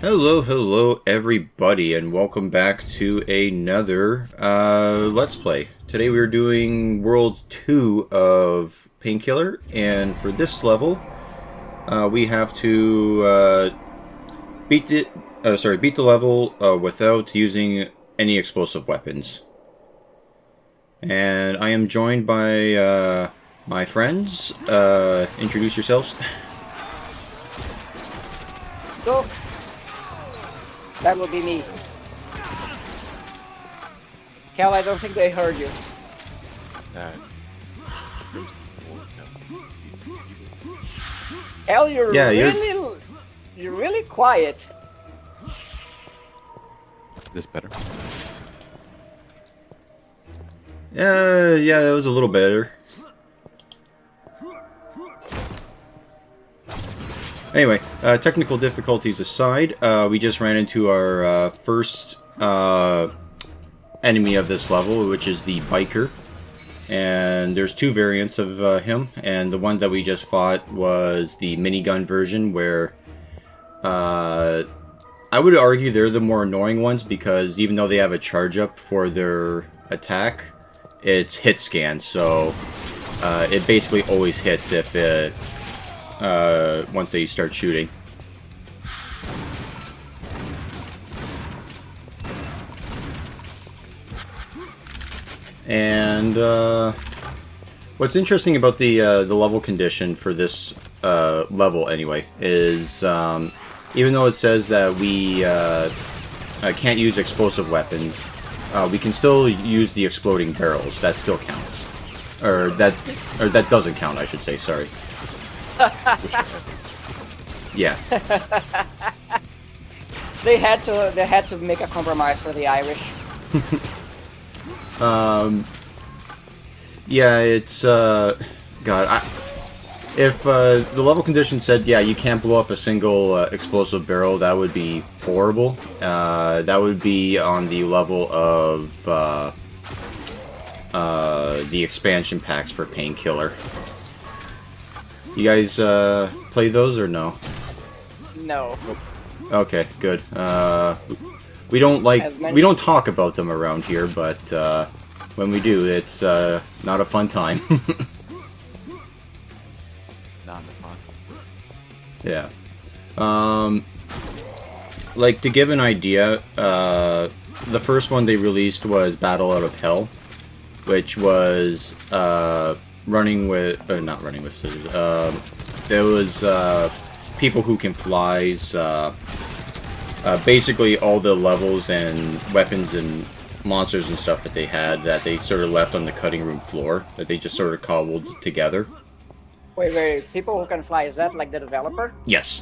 Hello everybody, and welcome back to another Let's Play. Today we're doing World 2 of Painkiller, and for this level, we have to beat the level without using any explosive weapons. And I am joined by my friends. Introduce yourselves. So, that will be me. Cal, I don't think they heard you. Cal, you're really quiet. This better? Yeah, that was a little better. Anyway, technical difficulties aside, we just ran into our first enemy of this level, which is the biker. And there's two variants of him, and the one that we just fought was the minigun version, where I would argue they're the more annoying ones, because even though they have a charge up for their attack, it's hit scan, so it basically always hits if it once they start shooting. And what's interesting about the level condition for this level, anyway, is even though it says that we can't use explosive weapons, we can still use the exploding barrels. That still counts, or that doesn't count, I should say. Sorry. Yeah. They had to make a compromise for the Irish. Yeah, it's God. If the level condition said, yeah, you can't blow up a single explosive barrel, that would be horrible. That would be on the level of the expansion packs for Painkiller. You guys play those or no? No. Okay, good. We don't talk about them around here, but when we do, it's not a fun time. Not fun. Yeah. Like, to give an idea, the first one they released was Battle Out of Hell, which was running with, not running with scissors. There was people who can flies. Basically, all the levels and weapons and monsters and stuff that they had that they sort of left on the cutting room floor that they just sort of cobbled together. Wait. People who can fly, is that like the developer? Yes.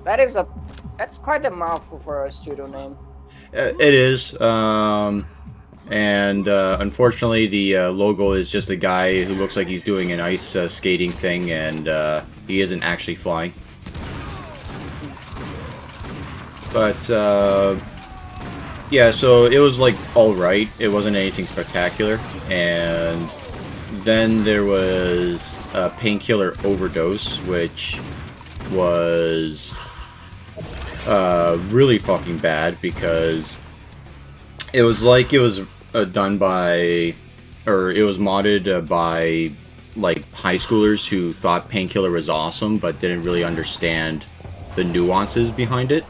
That's quite a mouthful for a studio name. It is. And unfortunately, the logo is just a guy who looks like he's doing an ice skating thing, and he isn't actually flying. But yeah, so it was like alright. It wasn't anything spectacular. And then there was Painkiller Overdose, which was really fucking bad, because it was like it was done by, or it was modded by, like, high schoolers who thought Painkiller was awesome, but didn't really understand the nuances behind it.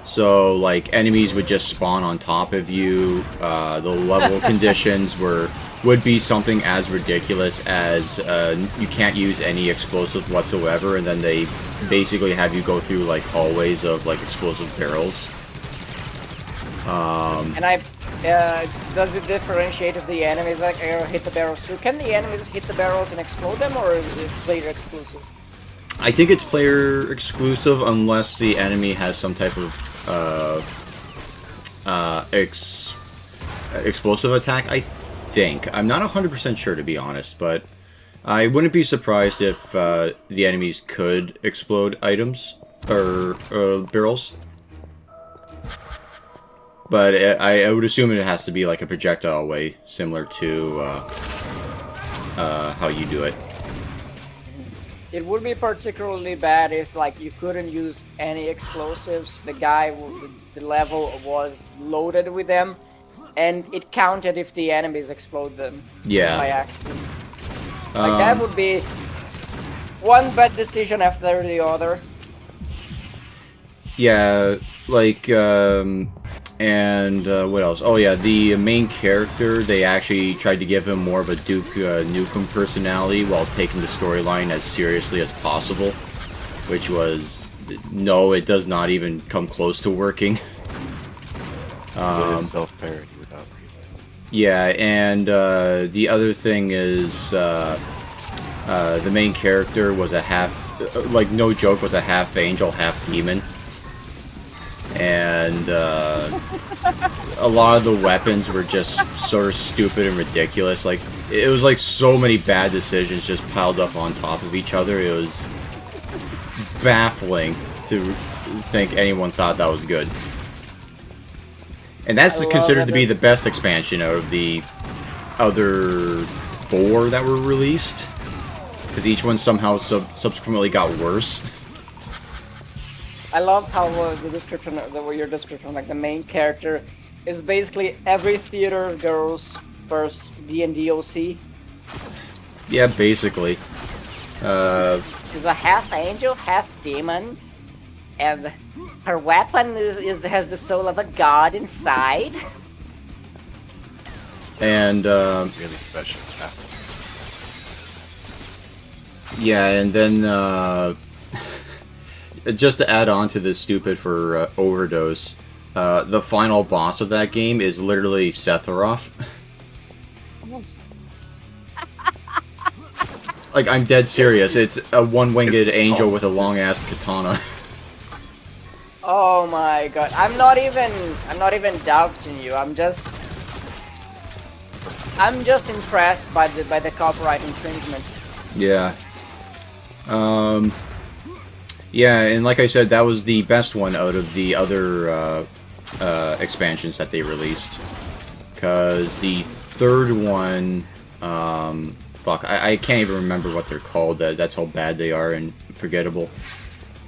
So, like, enemies would just spawn on top of you. The level conditions would be something as ridiculous as you can't use any explosives whatsoever, and then they basically have you go through, like, hallways of, like, explosive barrels. And does it differentiate if the enemies hit the barrels too? Can the enemies hit the barrels and explode them, or is it player exclusive? I think it's player exclusive unless the enemy has some type of explosive attack, I think. I'm not 100% sure, to be honest, but I wouldn't be surprised if the enemies could explode items or barrels. But I would assume it has to be like a projectile way, similar to how you do it. It would be particularly bad if like you couldn't use any explosives. The level was loaded with them, and it counted if the enemies explode them Yeah. by accident. Like that would be one bad decision after the other. Yeah, like, and what else? Oh yeah, the main character, they actually tried to give him more of a Duke Nukem personality while taking the storyline as seriously as possible, which was, no, it does not even come close to working. It is self-parody without reason. Yeah, and the other thing is, the main character was a half, like, no joke, was a half angel, half demon. And a lot of the weapons were just sort of stupid and ridiculous. Like, it was like so many bad decisions just piled up on top of each other. It was baffling to think anyone thought that was good. And that's considered to be the best expansion out of the other 4 that were released, because each one somehow subsequently got worse. I love how your description, like the main character, is basically every theater girl's first D&D OC. Yeah, basically. She's a half angel, half demon, and her weapon has the soul of a god inside. And Really special. yeah, and then just to add on to this stupid for overdose, the final boss of that game is literally Sephiroth. Like, I'm dead serious. It's a one-winged angel with a long-ass katana. Oh my god! I'm not even doubting you. I'm just impressed by the copyright infringement. Yeah. Yeah, and like I said, that was the best one out of the other expansions that they released. Because the third one, fuck, I can't even remember what they're called. That's how bad they are and forgettable.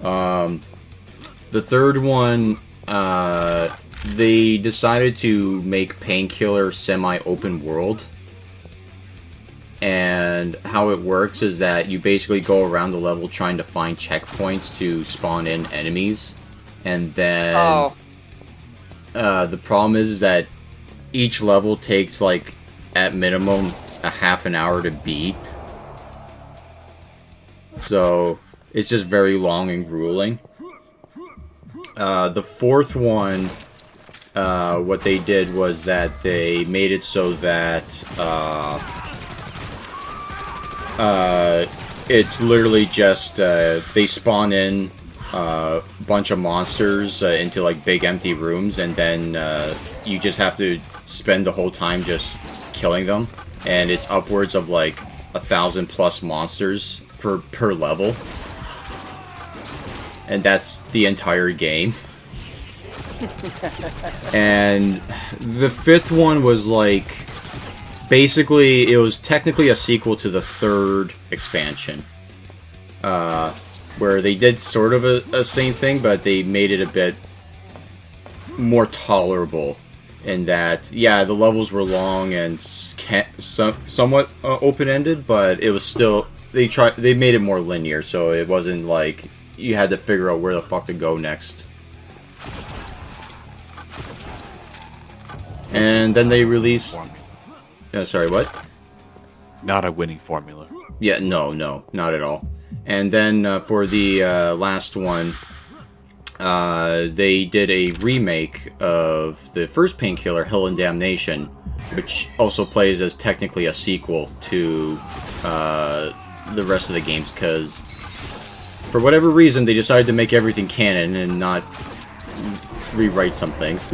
The third one, they decided to make Painkiller semi-open world. And how it works is that you basically go around the level trying to find checkpoints to spawn in enemies. And then the problem is that each level takes, like, at minimum a half an hour to beat. So it's just very long and grueling. The fourth one, what they did was that they made it so that it's literally just they spawn in a bunch of monsters into like big empty rooms, and then you just have to spend the whole time just killing them, and it's upwards of like 1,000+ monsters per level, and that's the entire game. And the fifth one was like, basically, it was technically a sequel to the third expansion, where they did sort of a same thing, but they made it a bit more tolerable in that, yeah, the levels were long and somewhat open-ended, but it was still, they made it more linear, so it wasn't like you had to figure out where the fuck to go next. And then they released... sorry, what? Not a winning formula. Yeah, no, not at all. And then for the last one, they did a remake of the first Painkiller, Hell and Damnation, which also plays as technically a sequel to the rest of the games, because for whatever reason they decided to make everything canon and not rewrite some things.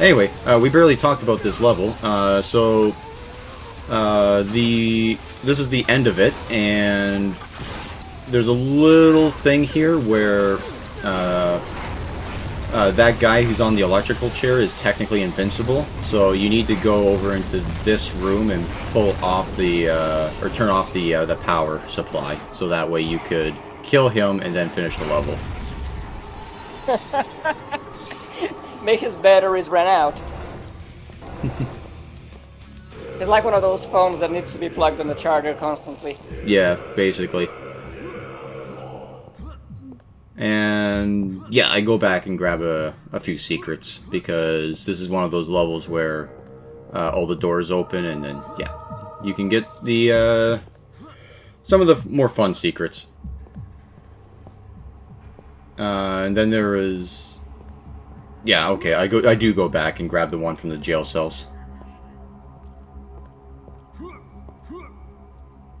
Anyway, we barely talked about this level, so this is the end of it, and there's a little thing here where that guy who's on the electrical chair is technically invincible, so you need to go over into this room and pull off the, or turn off the power supply, so that way you could kill him and then finish the level. Make his batteries run out. It's like one of those phones that needs to be plugged on the charger constantly. Yeah, basically. And yeah, I go back and grab a few secrets, because this is one of those levels where all the doors open, and then, yeah, you can get the some of the more fun secrets. And then there is... Yeah, okay, I do go back and grab the one from the jail cells.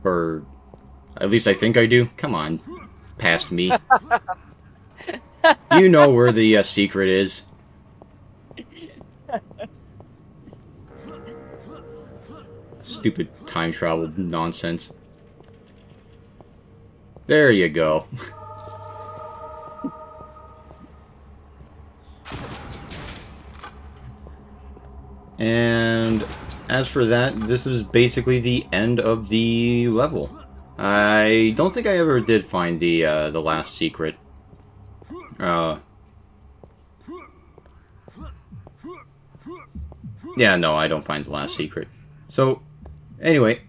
Or at least I think I do. Come on, past me. You know where the secret is. Stupid time travel nonsense. There you go. And as for that, this is basically the end of the level. I don't think I ever did find the last secret. Yeah, no, I don't find the last secret. So, anyway.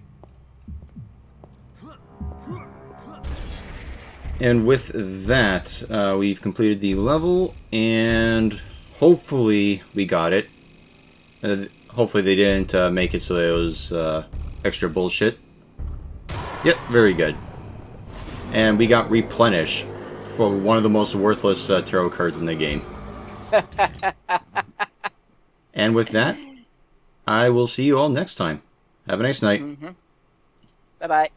And with that, we've completed the level, and hopefully we got it. Hopefully they didn't make it so it was extra bullshit. Yep, very good. And we got Replenish for one of the most worthless tarot cards in the game. And with that, I will see you all next time. Have a nice night. Bye-bye.